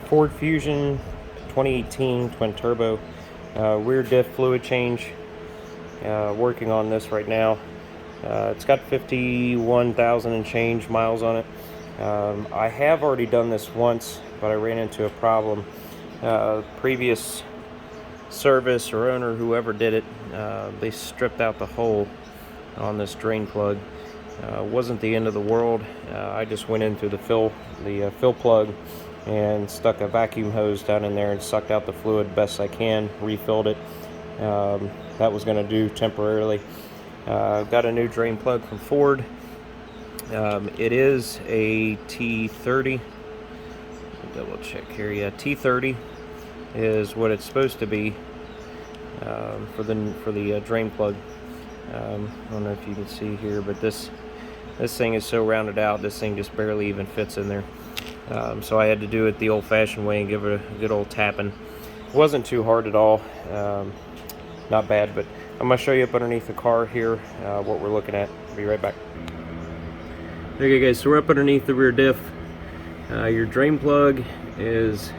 Ford Fusion 2018 twin turbo, rear diff fluid change. Working on this right now. It's got 51,000 and change miles on it. I have already done this once, but I ran into a problem. Previous service or owner, whoever did it, they stripped out the hole on this drain plug. Wasn't the end of the world. I just went in through the fill plug and stuck a vacuum hose down in there and sucked out the fluid best I can, refilled it. That was going to do temporarily. Got a new drain plug from Ford. It is a T30. Double check here. Yeah, T30 is what it's supposed to be for the drain plug. I don't know if you can see here, but this thing is so rounded out, this thing just barely even fits in there. So I had to do it the old-fashioned way and give it a good old tapping. It wasn't too hard at all. Not bad, but I'm going to show you up underneath the car here what we're looking at. I'll be right back. Okay guys, so we're up underneath the rear diff. Your drain plug is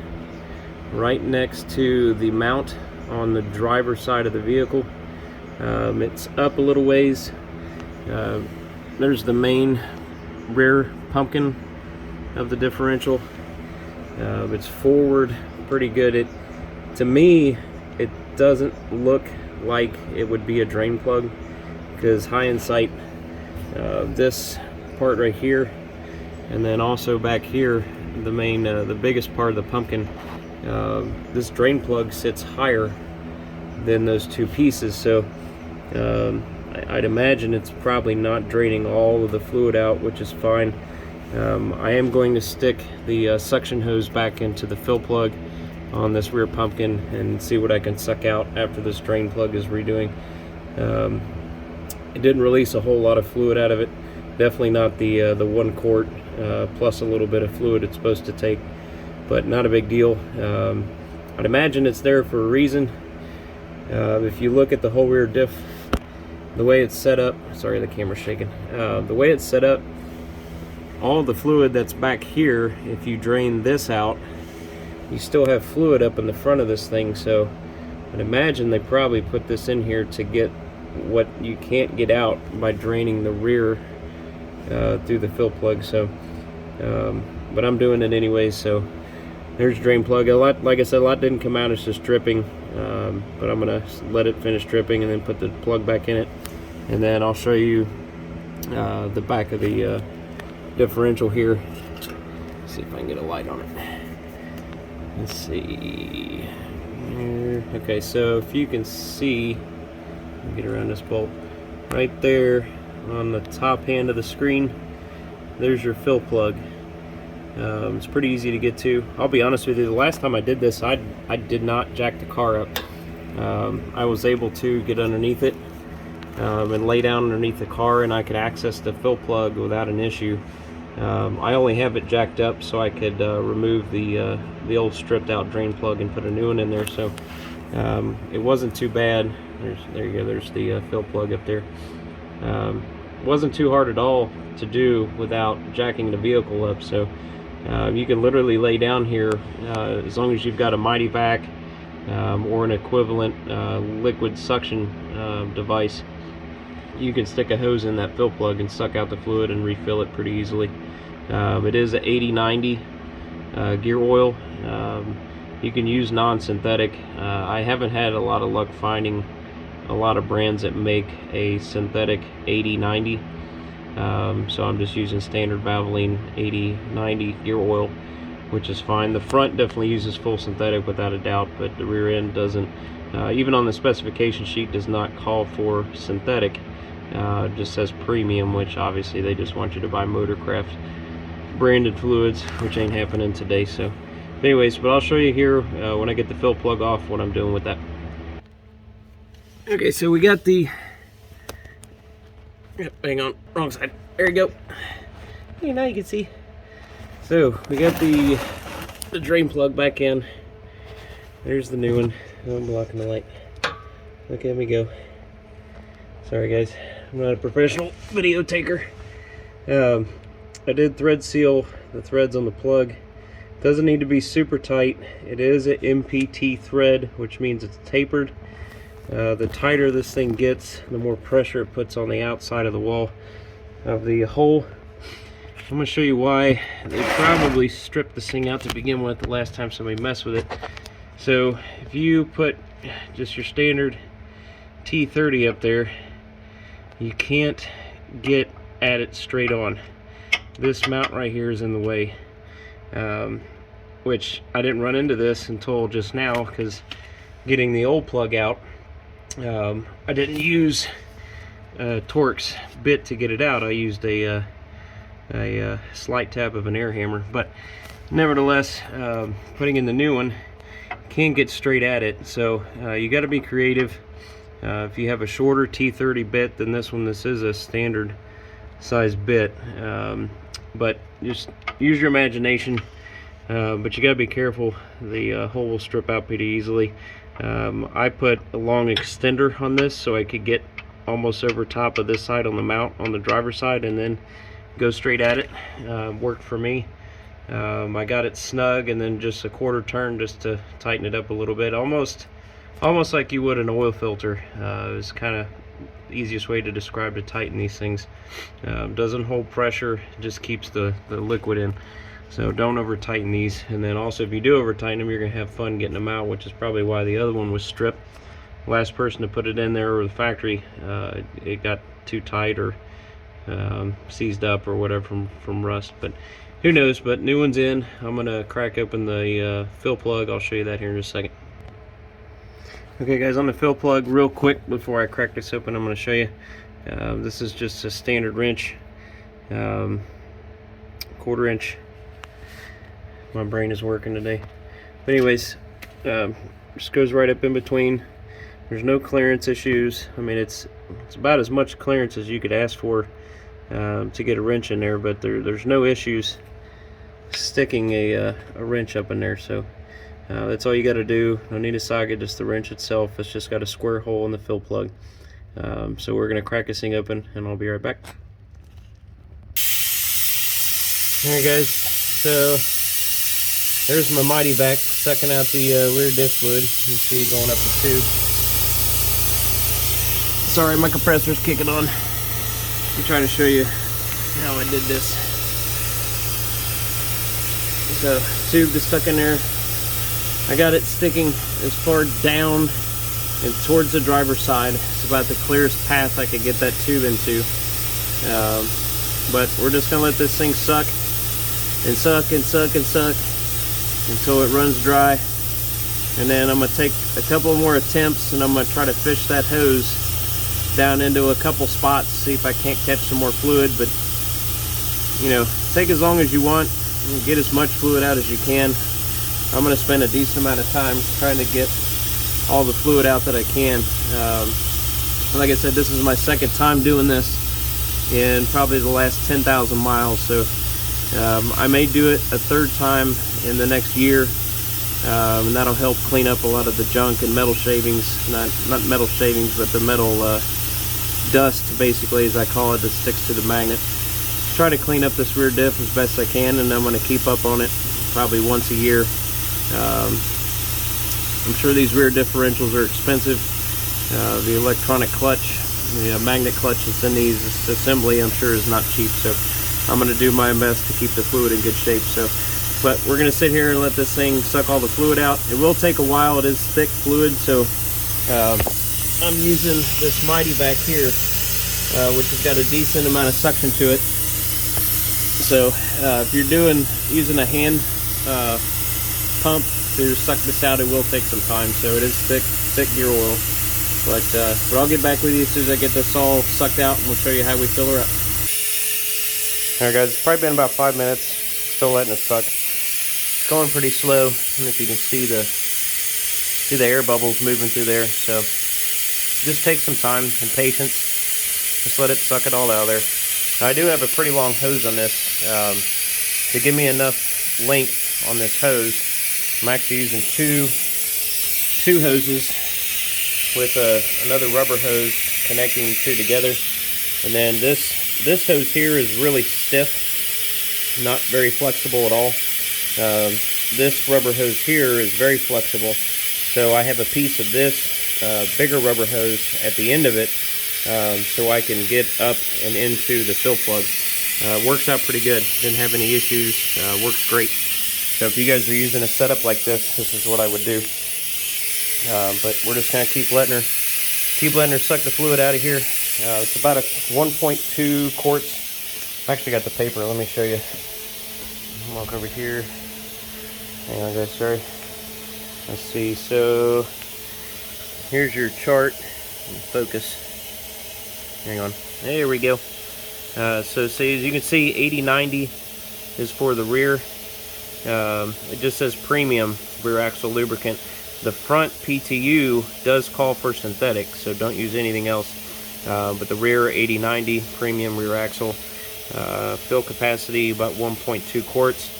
right next to the mount on the driver's side of the vehicle. It's up a little ways. There's the main rear pumpkin of the differential. It's forward pretty good. To me, it doesn't look like it would be a drain plug, because high in sight, this part right here, and then also back here, the biggest part of the pumpkin, this drain plug sits higher than those two pieces, so I'd imagine it's probably not draining all of the fluid out, which is fine. I am going to stick the suction hose back into the fill plug on this rear pumpkin and see what I can suck out after this drain plug is redoing. It didn't release a whole lot of fluid out of it. Definitely not the 1 quart plus a little bit of fluid it's supposed to take, but not a big deal. I'd imagine it's there for a reason. If you look at the whole rear diff, the way it's set up, sorry the camera's shaking, the way it's set up, all the fluid that's back here, if you drain this out, you still have fluid up in the front of this thing, so I'd imagine they probably put this in here to get what you can't get out by draining the rear through the fill plug. So but I'm doing it anyway, so there's drain plug. Like I said, a lot didn't come out, it's just dripping, but I'm gonna let it finish dripping and then put the plug back in it, and then I'll show you the back of the differential here. Let's see if I can get a light on it. Let's see. Okay, so if you can see, get around this bolt right there on the top hand of the screen, there's your fill plug. It's pretty easy to get to. I'll be honest with you, the last time I did this, I did not jack the car up. I was able to get underneath it and lay down underneath the car, and I could access the fill plug without an issue. I only have it jacked up so I could remove the old stripped out drain plug and put a new one in there, so it wasn't too bad. There you go, there's the fill plug up there. It wasn't too hard at all to do without jacking the vehicle up, so you can literally lay down here as long as you've got a Mighty Vac or an equivalent liquid suction device. You can stick a hose in that fill plug and suck out the fluid and refill it pretty easily. It is a 80-90 gear oil. You can use non-synthetic. I haven't had a lot of luck finding a lot of brands that make a synthetic 80-90, so I'm just using standard Valvoline 80-90 gear oil, which is fine. The front definitely uses full synthetic without a doubt, but the rear end doesn't. Even on the specification sheet does not call for synthetic. It just says premium, which obviously they just want you to buy Motorcraft branded fluids, which ain't happening today. So anyways, but I'll show you here when I get the fill plug off what I'm doing with that. Okay, so we got the, hang on, wrong side, there you go. Okay, now you can see. So we got the drain plug back in. There's the new one. Oh, I'm blocking the light. Okay, let me go. Sorry guys, I'm not a professional video taker. I did thread seal the threads on the plug. Doesn't need to be super tight. It is an MPT thread, which means it's tapered. The tighter this thing gets, the more pressure it puts on the outside of the wall of the hole. I'm going to show you why. They probably stripped this thing out to begin with the last time somebody messed with it. So if you put just your standard T30 up there, you can't get at it straight on. This mount right here is in the way, which I didn't run into this until just now, because getting the old plug out, I didn't use Torx bit to get it out. I used a slight tap of an air hammer, but nevertheless, putting in the new one, can't get straight at it. So you got to be creative. If you have a shorter T30 bit than this one, this is a standard size bit, but just use your imagination. But you got to be careful. The hole will strip out pretty easily. I put a long extender on this so I could get almost over top of this side on the mount on the driver's side and then go straight at it. Worked for me. I got it snug and then just a quarter turn just to tighten it up a little bit, almost like you would an oil filter. Is kind of the easiest way to describe to tighten these things. Doesn't hold pressure, just keeps the liquid in. So don't over tighten these. And then also, if you do over tighten them, you're gonna have fun getting them out, which is probably why the other one was stripped. Last person to put it in there, or the factory, it got too tight or seized up or whatever from rust. But who knows? But new one's in. I'm gonna crack open the fill plug. I'll show you that here in just a second. Okay guys, on the fill plug, real quick before I crack this open, I'm going to show you. This is just a standard wrench, quarter inch. My brain is working today. But anyways, just goes right up in between. There's no clearance issues. I mean, it's about as much clearance as you could ask for to get a wrench in there, but there's no issues sticking a wrench up in there. So that's all you got to do. No need a socket, just the wrench itself. It's just got a square hole in the fill plug. So we're going to crack this thing open and I'll be right back. Alright guys, so there's my Mighty Vac sucking out the rear diff fluid. You can see it going up the tube. Sorry, my compressor's kicking on. I'm trying to show you how I did this. So tube is stuck in there. I got it sticking as far down and towards the driver's side. It's about the clearest path I could get that tube into. But we're just gonna let this thing suck and suck and suck and suck until it runs dry. And then I'm gonna take a couple more attempts and I'm gonna try to fish that hose down into a couple spots, see if I can't catch some more fluid. But you know, take as long as you want and get as much fluid out as you can. I'm going to spend a decent amount of time trying to get all the fluid out that I can. Like I said, this is my second time doing this in probably the last 10,000 miles. So I may do it a third time in the next year, and that'll help clean up a lot of the junk and metal shavings. Not metal shavings, but the metal dust, basically, as I call it, that sticks to the magnet. Try to clean up this rear diff as best I can, and I'm going to keep up on it probably once a year. I'm sure these rear differentials are expensive. The electronic clutch, the magnet clutch that's in these assembly, I'm sure is not cheap. So I'm going to do my best to keep the fluid in good shape. So, but we're going to sit here and let this thing suck all the fluid out. It will take a while. It is thick fluid, so I'm using this Mighty Vac here, which has got a decent amount of suction to it. So if you're using a hand pump to suck this out, it will take some time. So it is thick gear oil. But I'll get back with you as soon as I get this all sucked out, and we'll show you how we fill her up. Alright guys, it's probably been about 5 minutes. Still letting it suck. It's going pretty slow. I don't know if you can see the air bubbles moving through there. So just take some time and patience. Just let it suck it all out of there. Now, I do have a pretty long hose on this. To give me enough length on this hose, I'm actually using two hoses with another rubber hose connecting the two together. And then this hose here is really stiff, not very flexible at all. This rubber hose here is very flexible, so I have a piece of this bigger rubber hose at the end of it, so I can get up and into the fill plug. Works out pretty good. Didn't have any issues. Works great. So if you guys are using a setup like this is what I would do. But we're just gonna keep letting her suck the fluid out of here. It's about a 1.2 quarts. I've actually got the paper. Let me show you. Walk over here. Hang on, guys. Sorry. Let's see. So here's your chart. Focus. Hang on. There we go. So see, as you can see, 80/90 is for the rear. It just says premium rear axle lubricant. The front PTU does call for synthetic, so don't use anything else. But the rear 80/90 premium rear axle. Fill capacity about 1.2 quarts.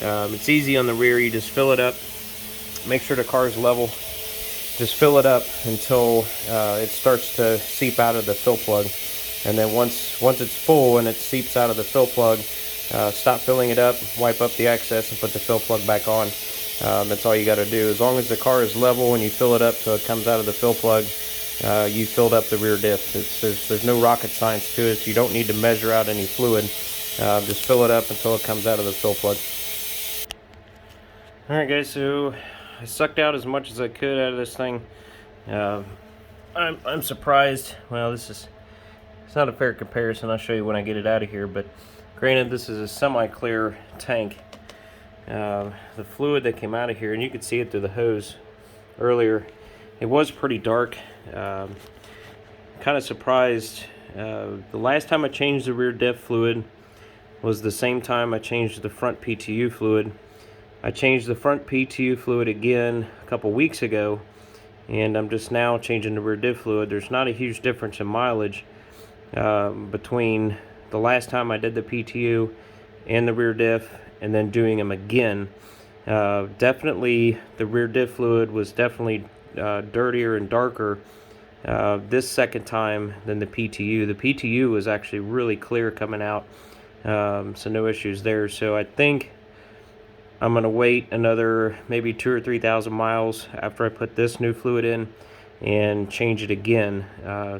It's easy on the rear. You just fill it up. Make sure the car is level. Just fill it up until it starts to seep out of the fill plug. And then once it's full and it seeps out of the fill plug, stop filling it up, wipe up the excess, and put the fill plug back on. That's all you got to do. As long as the car is level and you fill it up till it comes out of the fill plug, you filled up the rear diff. There's no rocket science to it. You don't need to measure out any fluid. Just fill it up until it comes out of the fill plug. Alright guys, so I sucked out as much as I could out of this thing. I'm surprised. Well, it's not a fair comparison. I'll show you when I get it out of here, but granted, this is a semi-clear tank. The fluid that came out of here, and you could see it through the hose earlier, it was pretty dark. Kind of surprised. The last time I changed the rear diff fluid was the same time I changed the front PTU fluid. I changed the front PTU fluid again a couple weeks ago, and I'm just now changing the rear diff fluid. There's not a huge difference in mileage between the last time I did the PTU and the rear diff and then doing them again. Definitely the rear diff fluid was definitely dirtier and darker this second time than the PTU. The PTU was actually really clear coming out, so no issues there. So I think I'm going to wait another maybe 2,000 or 3,000 miles after I put this new fluid in and change it again.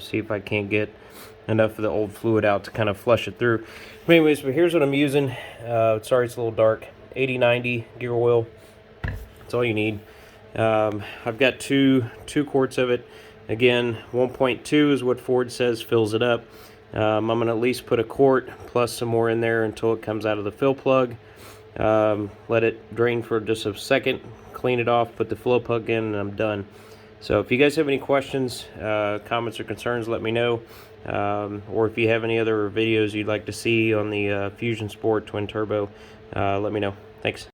See if I can't get enough of the old fluid out to kind of flush it through. But anyways, but here's what I'm using. Sorry it's a little dark. 80/90 gear oil. That's all you need. I've got two quarts of it. Again, 1.2 is what Ford says fills it up. I'm going to at least put a quart plus some more in there until it comes out of the fill plug. Let it drain for just a second, clean it off, put the flow plug in, and I'm done. So if you guys have any questions, comments, or concerns, let me know. Or if you have any other videos you'd like to see on the Fusion Sport Twin Turbo, let me know. Thanks.